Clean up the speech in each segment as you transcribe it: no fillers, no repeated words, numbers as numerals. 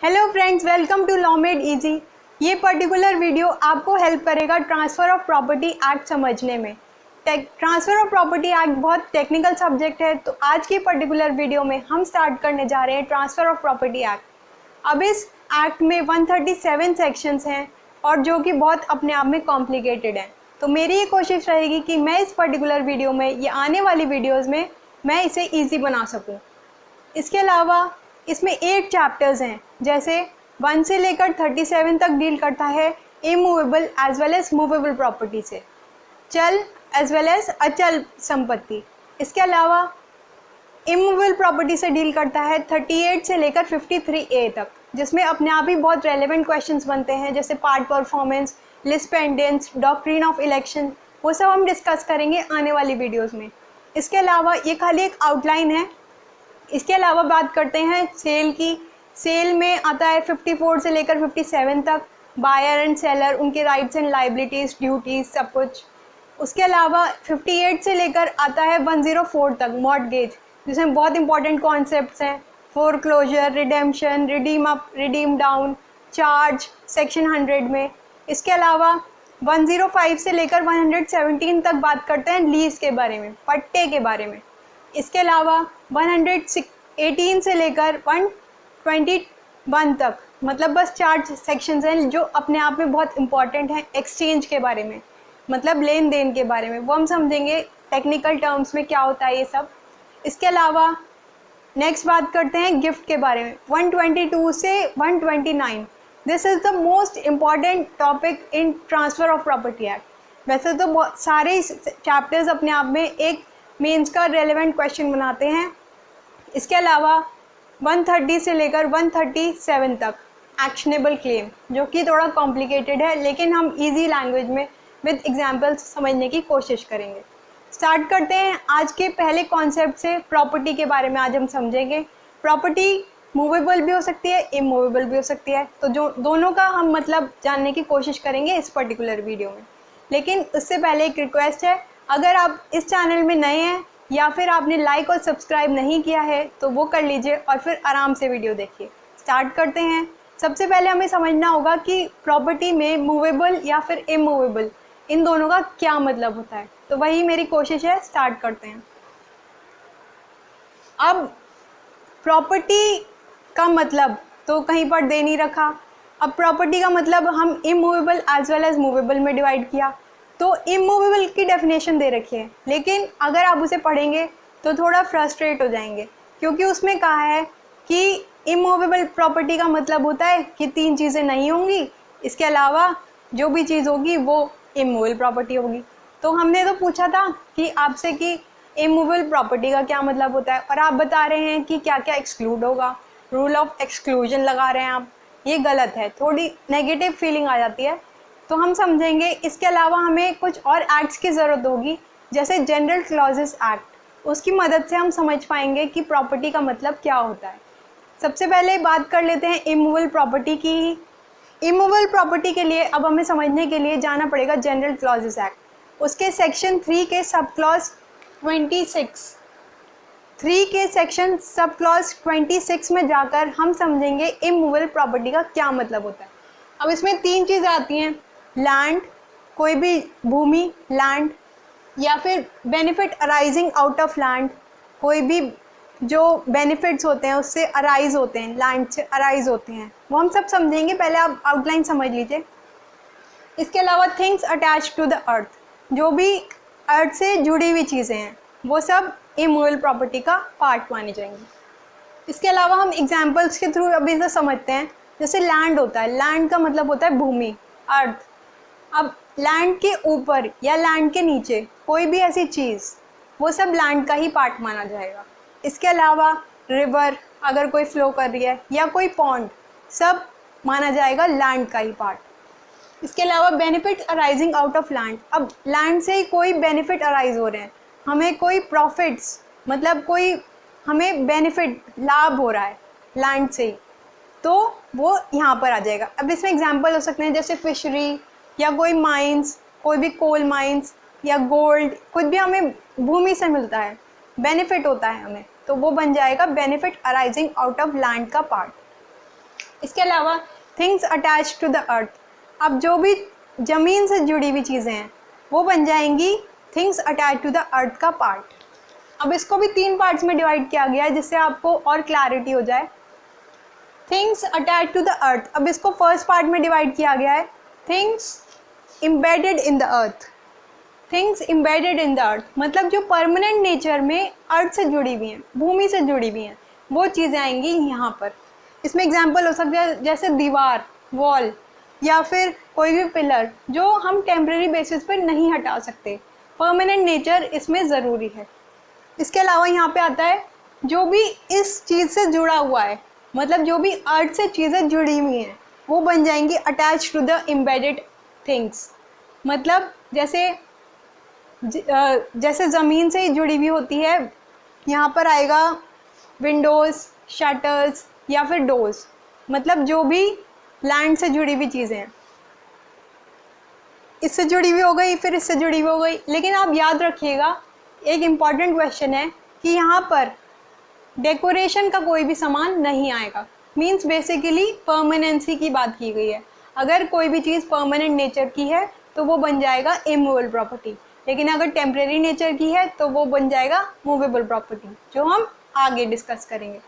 Hello friends, welcome to law made easy. ये particular video आपको help करेगा transfer of property act समझने में। ट्रांसफ़र ऑफ प्रॉपर्टी एक्ट बहुत टेक्निकल सब्जेक्ट है, तो आज की पर्टिकुलर वीडियो में हम स्टार्ट करने जा रहे हैं ट्रांसफ़र ऑफ प्रॉपर्टी एक्ट। अब इस एक्ट में 137 सेक्शंस हैं और जो कि बहुत अपने आप में कॉम्प्लिकेटेड हैं। तो मेरी ये कोशिश रहेगी कि मैं इस पर्टिकुलर वीडियो में या आने वाली वीडियोज़ में मैं इसे ईजी बना सकूँ। इसके अलावा इसमें 8 चैप्टर्स हैं, जैसे 1 से लेकर 37 तक डील करता है immovable as well as movable property से, चल एज वेल एज अचल संपत्ति। इसके अलावा इमूवेबल प्रॉपर्टी से डील करता है 38 से लेकर 53A तक, जिसमें अपने आप ही बहुत रेलेवेंट क्वेश्चंस बनते हैं, जैसे part performance, list pendens, doctrine of election. वो सब हम डिस्कस करेंगे आने वाली वीडियोज़ में। इसके अलावा ये खाली एक आउटलाइन है। इसके अलावा बात करते हैं सेल की। सेल में आता है 54 से लेकर 57 तक, बायर एंड सेलर, उनके राइट्स एंड लाइबिलिटीज़, ड्यूटीज़, सब कुछ। उसके अलावा 58 से लेकर आता है 104 तक, मॉर्टगेज, जिसमें बहुत इंपॉर्टेंट कॉन्सेप्ट्स हैं, foreclosure, redemption, redeem up, redeem down, charge, section 100 में। इसके अलावा 105 से लेकर 117 तक बात करते हैं लीज के बारे में, पट्टे के बारे में। इसके अलावा 118 से लेकर 121 तक, मतलब बस 4 सेक्शंस हैं जो अपने आप में बहुत इंपॉर्टेंट हैं। एक्सचेंज के बारे में, मतलब लेन देन के बारे में, वो हम समझेंगे टेक्निकल टर्म्स में क्या होता है ये सब। इसके अलावा नेक्स्ट बात करते हैं गिफ्ट के बारे में, 122 से 129। This is the most important topic in transfer of property act. वैसे तो बहुत सारे चैप्टर्स अपने आप में एक मेंस का रेलेवेंट क्वेश्चन बनाते हैं। इसके अलावा 130 से लेकर 137 तक एक्शनेबल क्लेम, जो कि थोड़ा कॉम्प्लिकेटेड है, लेकिन हम इजी लैंग्वेज में विद एग्जांपल्स समझने की कोशिश करेंगे। स्टार्ट करते हैं आज के पहले कॉन्सेप्ट से। प्रॉपर्टी के बारे में आज हम समझेंगे। प्रॉपर्टी मूवेबल भी हो सकती है, इमूवेबल भी हो सकती है, तो जो दोनों का हम मतलब जानने की कोशिश करेंगे इस पर्टिकुलर वीडियो में। लेकिन उससे पहले एक रिक्वेस्ट है, अगर आप इस चैनल में नए हैं या फिर आपने लाइक और सब्सक्राइब नहीं किया है तो वो कर लीजिए और फिर आराम से वीडियो देखिए। स्टार्ट करते हैं। सबसे पहले हमें समझना होगा कि प्रॉपर्टी में मूवेबल या फिर इमूवेबल, इन दोनों का क्या मतलब होता है। तो वही मेरी कोशिश है, स्टार्ट करते हैं। अब प्रॉपर्टी का मतलब तो कहीं पर दे नहीं रखा। अब प्रॉपर्टी का मतलब हम immovable as well as movable में डिवाइड किया, तो इमूवेबल की डेफिनेशन दे रखी है, लेकिन अगर आप उसे पढ़ेंगे तो थोड़ा फ्रस्ट्रेट हो जाएंगे, क्योंकि उसमें कहा है कि इमूवेबल प्रॉपर्टी का मतलब होता है कि 3 चीज़ें नहीं होंगी, इसके अलावा जो भी चीज़ होगी वो इमूवेबल प्रॉपर्टी होगी। तो हमने तो पूछा था कि आपसे कि इमूवेबल प्रॉपर्टी का क्या मतलब होता है, और आप बता रहे हैं कि क्या क्या एक्सक्लूड होगा। रूल ऑफ एक्सक्लूजन लगा रहे हैं आप, ये गलत है, थोड़ी नेगेटिव फीलिंग आ जाती है। तो हम समझेंगे। इसके अलावा हमें कुछ और एक्ट्स की ज़रूरत होगी, जैसे जनरल क्लॉजेस एक्ट, उसकी मदद से हम समझ पाएंगे कि प्रॉपर्टी का मतलब क्या होता है। सबसे पहले बात कर लेते हैं इमूवेबल प्रॉपर्टी की। इमूवेबल प्रॉपर्टी के लिए अब हमें समझने के लिए जाना पड़ेगा जनरल क्लॉजेस एक्ट। उसके सेक्शन 3 के सब क्लॉज 26, 3 के सेक्शन सब क्लॉज 26 में जाकर हम समझेंगे इमूवेबल प्रॉपर्टी का क्या मतलब होता है। अब इसमें 3 चीज़ें आती हैं, लैंड, कोई भी भूमि, लैंड, या फिर benefit arising out of land, कोई भी जो बेनिफिट्स होते हैं उससे अराइज होते हैं, लैंड से अराइज होते हैं, वो हम सब समझेंगे। पहले आप आउटलाइन समझ लीजिए। इसके अलावा things attach to the earth, जो भी अर्थ से जुड़ी हुई चीज़ें हैं वो सब इमूवेबल प्रॉपर्टी का पार्ट मानी जाएंगी। इसके अलावा हम एग्जाम्पल्स के थ्रू अभी से समझते हैं। जैसे लैंड होता है, लैंड का मतलब होता है भूमि, अर्थ। अब लैंड के ऊपर या लैंड के नीचे कोई भी ऐसी चीज़, वो सब लैंड का ही पार्ट माना जाएगा। इसके अलावा रिवर अगर कोई फ्लो कर रही है या कोई पॉन्ड, सब माना जाएगा लैंड का ही पार्ट। इसके अलावा benefit arising out of land, अब लैंड से ही कोई बेनिफिट अराइज हो रहे हैं, हमें कोई प्रॉफिट्स, मतलब कोई हमें बेनिफिट, लाभ हो रहा है लैंड से ही, तो वो यहाँ पर आ जाएगा। अब इसमें एग्जांपल हो सकते हैं जैसे फिशरी या कोई माइंस, कोई भी कोल माइंस या गोल्ड, कुछ भी हमें भूमि से मिलता है, बेनिफिट होता है हमें, तो वो बन जाएगा benefit arising out of land का पार्ट। इसके अलावा things attach to the earth, अब जो भी ज़मीन से जुड़ी हुई चीज़ें हैं वो बन जाएंगी things attach to the earth का पार्ट। अब इसको भी 3 पार्ट्स में डिवाइड किया गया है जिससे आपको और क्लैरिटी हो जाए। Things attach to the earth, अब इसको फर्स्ट पार्ट में डिवाइड किया गया है things embedded in the earth. Things embedded in the earth मतलब जो परमानेंट नेचर में अर्थ से जुड़ी हुई हैं, भूमि से जुड़ी हुई हैं, वो चीज़ें आएंगी यहाँ पर। इसमें एग्जांपल हो सकता है जैसे दीवार, वॉल, या फिर कोई भी पिलर जो हम टेम्परेरी बेसिस पर नहीं हटा सकते, परमानेंट नेचर इसमें ज़रूरी है। इसके अलावा यहाँ पे आता है जो भी इस चीज़ से जुड़ा हुआ है, मतलब जो भी अर्थ से चीज़ें जुड़ी हुई हैं वो बन जाएंगी attach to the embedded things. मतलब जैसे ज़मीन से ही जुड़ी हुई होती है, यहाँ पर आएगा विंडोज़, शटर्स या फिर डोर्स, मतलब जो भी लैंड से जुड़ी हुई चीज़ें हैं, इससे जुड़ी हुई हो गई, फिर इससे जुड़ी हुई हो गई। लेकिन आप याद रखिएगा एक इम्पॉर्टेंट क्वेश्चन है कि यहाँ पर डेकोरेशन का कोई भी सामान नहीं आएगा। मीन्स बेसिकली परमानेंसी की बात की गई है। अगर कोई भी चीज़ परमानेंट नेचर की है तो वो बन जाएगा इमूवेबल प्रॉपर्टी, लेकिन अगर टेम्परेरी नेचर की है तो वो बन जाएगा मूवेबल प्रॉपर्टी, जो हम आगे डिस्कस करेंगे।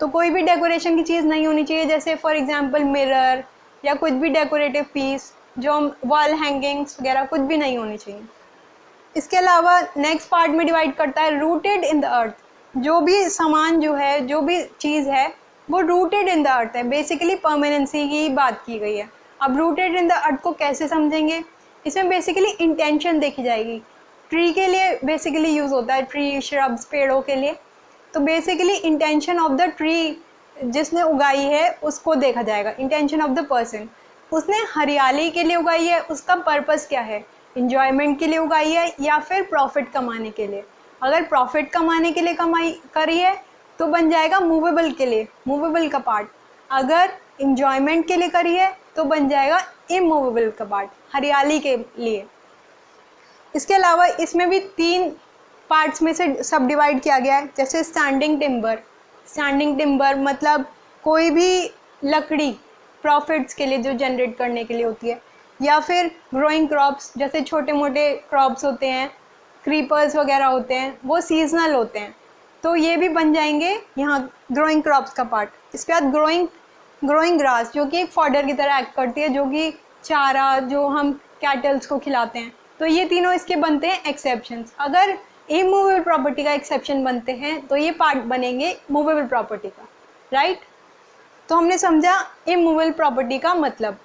तो कोई भी डेकोरेशन की चीज़ नहीं होनी चाहिए, जैसे फॉर एग्जांपल मिरर या कुछ भी डेकोरेटिव पीस, जो वॉल हैंगिंग्स वगैरह कुछ भी नहीं होनी चाहिए। इसके अलावा नेक्स्ट पार्ट में डिवाइड करता है रूटेड इन द अर्थ। जो भी सामान जो है, जो भी चीज़ है वो रूटेड इन द अर्थ है, बेसिकली परमानेंसी की बात की गई है। अब रूटेड इन द अर्थ को कैसे समझेंगे, इसमें बेसिकली इंटेंशन देखी जाएगी। ट्री के लिए बेसिकली यूज़ होता है, ट्री, श्रब्स, पेड़ों के लिए। तो basically intention of the tree जिसने उगाई है उसको देखा जाएगा, इंटेंशन ऑफ द पर्सन। उसने हरियाली के लिए उगाई है, उसका पर्पस क्या है, इंजॉयमेंट के लिए उगाई है या फिर प्रॉफिट कमाने के लिए। अगर प्रॉफिट कमाने के लिए कमाई करी है तो बन जाएगा मूवेबल के लिए, मूवेबल का पार्ट। अगर इंजॉयमेंट के लिए करी है तो बन जाएगा इमूवेबल का पार्ट, हरियाली के लिए। इसके अलावा इसमें भी 3 पार्ट्स में से सब डिवाइड किया गया है, जैसे स्टैंडिंग टिम्बर। स्टैंडिंग टिम्बर मतलब कोई भी लकड़ी प्रॉफिट्स के लिए जो जनरेट करने के लिए होती है, या फिर ग्रोइंग क्रॉप्स, जैसे छोटे मोटे क्रॉप्स होते हैं, क्रीपर्स वगैरह होते हैं, वो सीजनल होते हैं, तो ये भी बन जाएंगे यहाँ ग्रोइंग क्रॉप्स का पार्ट। इसके बाद ग्रोइंग ग्रास, जो कि एक फॉडर की तरह एक्ट करती है, जो कि चारा जो हम कैटल्स को खिलाते हैं। तो ये तीनों इसके बनते हैं एक्सेप्शंस। अगर इमूवेबल प्रॉपर्टी का एक्सेप्शन बनते हैं तो ये पार्ट बनेंगे मूवेबल प्रॉपर्टी का, राइट। तो हमने समझा इमूवेबल प्रॉपर्टी का मतलब,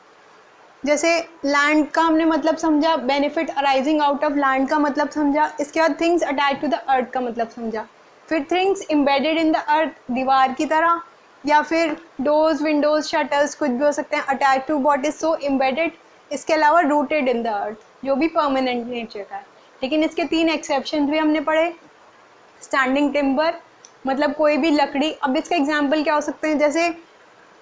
जैसे लैंड का हमने मतलब समझा, benefit arising out of land का मतलब समझा। इसके बाद things attach to the earth का मतलब समझा। फिर things embedded in the earth, दीवार की तरह, या फिर डोर्स, विंडोज़, शटर्स कुछ भी हो सकते हैं, attach to what is so embedded. इसके अलावा रूटेड इन द अर्थ, जो भी परमानेंट नेचर का है। लेकिन इसके 3 एक्सेप्शन भी हमने पढ़े। स्टैंडिंग टिम्बर मतलब कोई भी लकड़ी। अब इसका एग्जाम्पल क्या हो सकते हैं, जैसे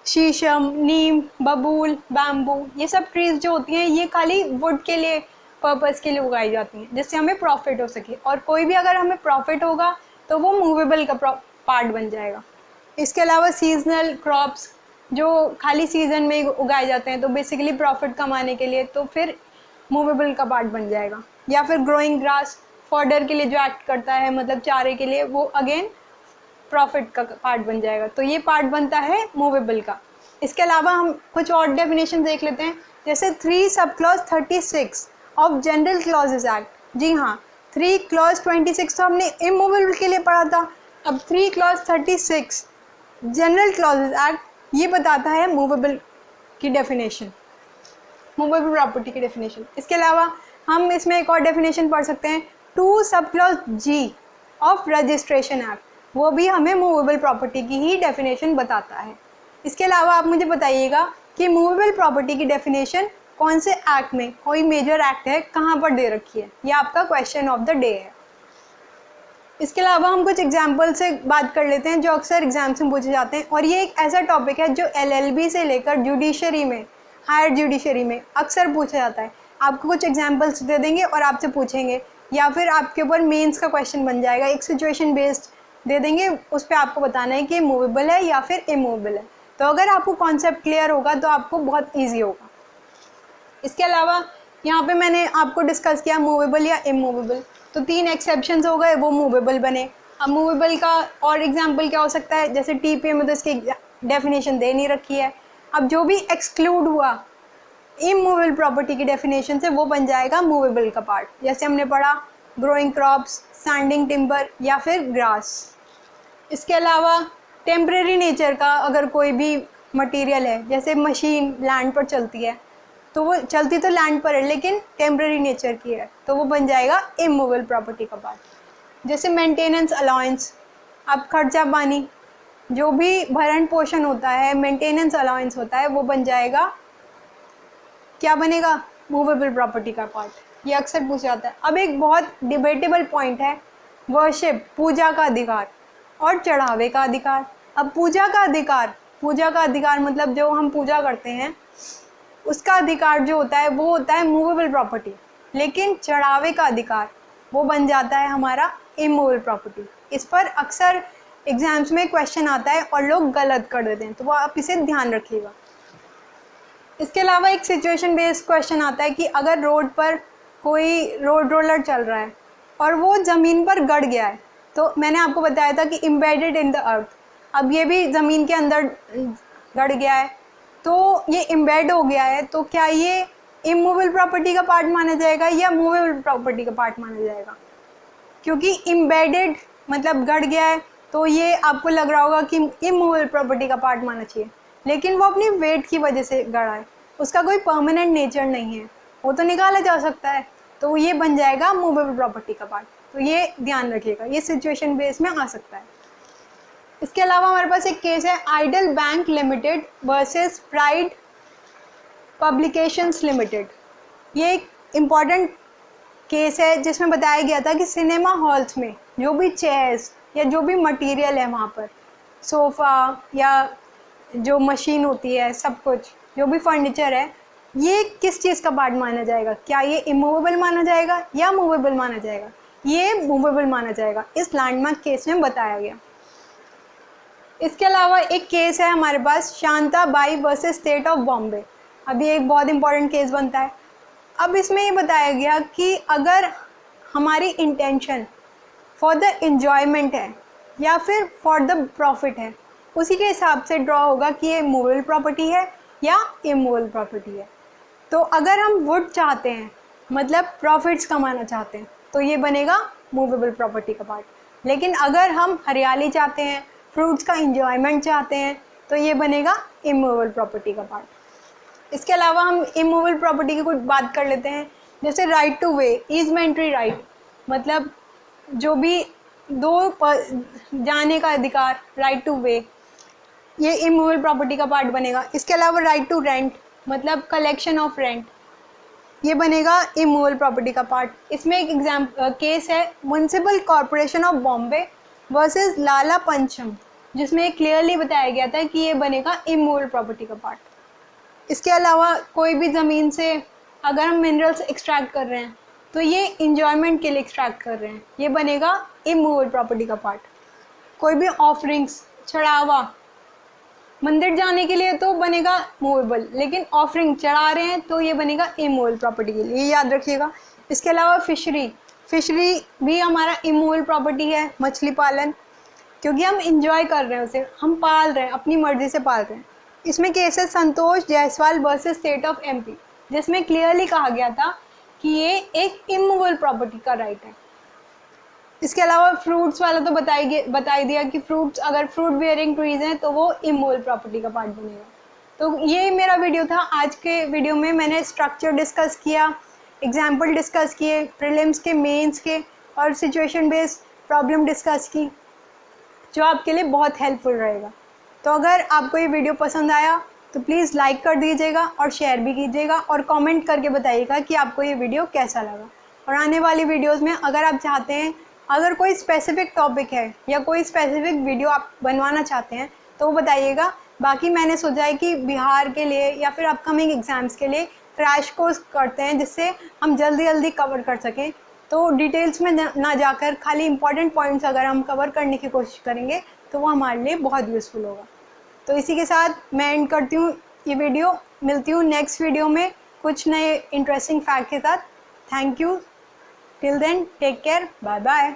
शीशम, नीम, बबूल, बैम्बू, ये सब ट्रीज जो होती हैं ये खाली वुड के लिए, पर्पस के लिए उगाई जाती हैं, जिससे हमें प्रॉफिट हो सके। और कोई भी अगर हमें प्रॉफिट होगा तो वो मूवेबल का पार्ट बन जाएगा। इसके अलावा सीजनल क्रॉप्स जो खाली सीजन में उगाए जाते हैं, तो बेसिकली प्रॉफिट कमाने के लिए, तो फिर मूवेबल का पार्ट बन जाएगा। या फिर ग्रोइंग ग्रास, फॉडर के लिए जो एक्ट करता है, मतलब चारे के लिए, वो अगेन प्रॉफिट का पार्ट बन जाएगा। तो ये पार्ट बनता है मूवेबल का। इसके अलावा हम कुछ और डेफिनेशन देख लेते हैं, जैसे 3 sub clause 36 of General Clauses Act. जी हाँ, 3 क्लॉज 26 तो हमने इमूवेबल के लिए पढ़ा था। अब 3 क्लॉज 36 जनरल क्लॉजेज एक्ट ये बताता है मूवेबल की डेफिनेशन, मूवेबल प्रॉपर्टी की डेफिनेशन। इसके अलावा हम इसमें एक और डेफिनेशन पढ़ सकते हैं, 2 sub clause ji of registration act, वो भी हमें मूवेबल प्रॉपर्टी की ही डेफिनेशन बताता है। इसके अलावा आप मुझे बताइएगा कि मूवेबल प्रॉपर्टी की डेफिनेशन कौन से एक्ट में, कोई मेजर एक्ट है, कहाँ पर दे रखी है, ये आपका क्वेश्चन ऑफ द डे है। इसके अलावा हम कुछ एग्जाम्पल से बात कर लेते हैं जो अक्सर एग्जाम्स में पूछे जाते हैं, और ये एक ऐसा टॉपिक है जो LLB से लेकर जुडिशरी में, हायर जुडिशरी में अक्सर पूछा जाता है। आपको कुछ एग्जाम्पल्स दे देंगे और आपसे पूछेंगे, या फिर आपके ऊपर मेंस का क्वेश्चन बन जाएगा, एक सिचुएशन बेस्ड दे देंगे, उस पर आपको बताना है कि मूवेबल है या फिर इमूवेबल है। तो अगर आपको कॉन्सेप्ट क्लियर होगा तो आपको बहुत ईजी होगा। इसके अलावा यहाँ पे मैंने आपको डिस्कस किया मूवेबल या इमूवेबल, तो 3 एक्सेप्शंस हो गए, वो मूवेबल बने। अब मूवेबल का और एग्जांपल क्या हो सकता है, जैसे टीपीए में तो इसकी डेफिनेशन दे नहीं रखी है। अब जो भी एक्सक्लूड हुआ इमूवेबल प्रॉपर्टी की डेफिनेशन से वो बन जाएगा मूवेबल का पार्ट, जैसे हमने पढ़ा ग्रोइंग क्रॉप्स, स्टैंडिंग टिम्बर या फिर ग्रास। इसके अलावा टेम्परेरी नेचर का अगर कोई भी मटेरियल है, जैसे मशीन लैंड पर चलती है तो वो चलती तो लैंड पर है लेकिन टेम्परेरी नेचर की है, तो वो बन जाएगा इमूवेबल प्रॉपर्टी का पार्ट। जैसे मेंटेनेंस अलाउंस, अब खर्चा पानी जो भी भरण पोषण होता है, मेंटेनेंस अलाउंस होता है, वो बन जाएगा, क्या बनेगा, मूवेबल प्रॉपर्टी का पार्ट। ये अक्सर पूछा जाता है। अब एक बहुत डिबेटेबल पॉइंट है वर्शिप, पूजा का अधिकार और चढ़ावे का अधिकार। अब पूजा का अधिकार मतलब जो हम पूजा करते हैं उसका अधिकार जो होता है वो होता है मूवेबल प्रॉपर्टी, लेकिन चढ़ावे का अधिकार वो बन जाता है हमारा इमूवेबल प्रॉपर्टी। इस पर अक्सर एग्जाम्स में क्वेश्चन आता है और लोग गलत कर देते हैं, तो वो आप इसे ध्यान रखिएगा। इसके अलावा एक सिचुएशन बेस्ड क्वेश्चन आता है कि अगर रोड पर कोई रोड रोलर चल रहा है और वो ज़मीन पर गड़ गया है, तो मैंने आपको बताया था कि एम्बेडेड इन द अर्थ, अब ये भी ज़मीन के अंदर गड़ गया है, तो ये एम्बेड हो गया है, तो क्या ये इमूवेबल प्रॉपर्टी का पार्ट माना जाएगा या मूवेबल प्रॉपर्टी का पार्ट माना जाएगा? क्योंकि एम्बेडेड मतलब गड़ गया है, तो ये आपको लग रहा होगा कि इमूवेबल प्रॉपर्टी का पार्ट माना चाहिए, लेकिन वो अपनी वेट की वजह से गड़ा है, उसका कोई परमानेंट नेचर नहीं है, वो तो निकाला जा सकता है, तो ये बन जाएगा मूवेबल प्रॉपर्टी का पार्ट। तो ये ध्यान रखिएगा, ये सिचुएशन बेस में आ सकता है। इसके अलावा हमारे पास एक केस है Ideal Bank Limited versus Pride Publications Limited. ये एक इम्पॉर्टेंट केस है जिसमें बताया गया था कि सिनेमा हॉल्स में जो भी चेयर्स या जो भी मटेरियल है वहाँ पर, सोफ़ा या जो मशीन होती है, सब कुछ जो भी फर्नीचर है, ये किस चीज़ का पार्ट माना जाएगा? क्या ये इमूवेबल माना जाएगा या मूवेबल माना जाएगा? ये मूवेबल माना जाएगा, इस लैंडमार्क केस में बताया गया। इसके अलावा एक केस है हमारे पास Shanta Bai versus State of Bombay. अभी एक बहुत इंपॉर्टेंट केस बनता है। अब इसमें ये बताया गया कि अगर हमारी इंटेंशन फॉर द एन्जॉयमेंट है या फिर फॉर द प्रॉफिट है, उसी के हिसाब से ड्रॉ होगा कि ये मूवेबल प्रॉपर्टी है या इमूवेबल प्रॉपर्टी है। तो अगर हम वुड चाहते हैं मतलब प्रॉफिट्स कमाना चाहते हैं, तो ये बनेगा मूवेबल प्रॉपर्टी का पार्ट। लेकिन अगर हम हरियाली चाहते हैं, फ्रूट्स का इंजॉयमेंट चाहते हैं, तो ये बनेगा इमूवेबल प्रॉपर्टी का पार्ट। इसके अलावा हम इमूवेबल प्रॉपर्टी की कुछ बात कर लेते हैं, जैसे राइट टू वे, ईजमेंट्री राइट, मतलब जो भी जाने का अधिकार, राइट टू वे, ये इमूवेबल प्रॉपर्टी का पार्ट बनेगा। इसके अलावा राइट टू रेंट मतलब कलेक्शन ऑफ रेंट, ये बनेगा इमूवेबल प्रॉपर्टी का पार्ट। इसमें एक केस है Municipal Corporation of Bombay versus Lala Pancham, जिसमें क्लियरली बताया गया था कि ये बनेगा इमूवेबल प्रॉपर्टी का पार्ट। इसके अलावा कोई भी ज़मीन से अगर हम मिनरल्स एक्सट्रैक्ट कर रहे हैं तो ये इंजॉयमेंट के लिए एक्सट्रैक्ट कर रहे हैं, ये बनेगा इमूवेबल प्रॉपर्टी का पार्ट। कोई भी ऑफरिंग्स, चढ़ावा, मंदिर जाने के लिए तो बनेगा मूवेबल, लेकिन ऑफरिंग चढ़ा रहे हैं तो ये बनेगा इमूवेबल प्रॉपर्टी के लिए, ये याद रखिएगा। इसके अलावा फिशरी भी हमारा इमूवेबल प्रॉपर्टी है, मछली पालन, क्योंकि हम इंजॉय कर रहे हैं उसे, हम पाल रहे हैं, अपनी मर्जी से पाल रहे हैं। इसमें केस है Santosh Jaiswal versus State of MP, जिसमें क्लियरली कहा गया था कि ये एक इमूवेबल प्रॉपर्टी का राइट है। इसके अलावा फ्रूट्स वाला तो बता दिया कि फ्रूट्स, अगर फ्रूट बियरिंग ट्रीज हैं तो वो इमूवेबल प्रॉपर्टी का पार्ट बनेगा। तो ये मेरा वीडियो था। आज के वीडियो में मैंने स्ट्रक्चर डिस्कस किया, एग्जाम्पल डिस्कस किए, प्रीलिम्स के, मेंस के और सिचुएशन बेस्ड प्रॉब्लम डिस्कस की, जो आपके लिए बहुत हेल्पफुल रहेगा। तो अगर आपको ये वीडियो पसंद आया तो प्लीज़ लाइक कर दीजिएगा और शेयर भी कीजिएगा और कमेंट करके बताइएगा कि आपको ये वीडियो कैसा लगा। और आने वाली वीडियोस में अगर आप चाहते हैं, अगर कोई स्पेसिफिक टॉपिक है या कोई स्पेसिफिक वीडियो आप बनवाना चाहते हैं तो वो बताइएगा। बाकी मैंने सोचा है कि बिहार के लिए या फिर अपकमिंग एग्ज़ाम्स के लिए क्रैश कोर्स करते हैं, जिससे हम जल्दी कवर कर सकें। तो डिटेल्स में ना जाकर खाली इंपॉर्टेंट पॉइंट्स अगर हम कवर करने की कोशिश करेंगे तो वो हमारे लिए बहुत यूज़फुल होगा। तो इसी के साथ मैं एंड करती हूँ ये वीडियो। मिलती हूँ नेक्स्ट वीडियो में कुछ नए इंटरेस्टिंग फैक्ट के साथ। Thank you. Till then take care, bye bye.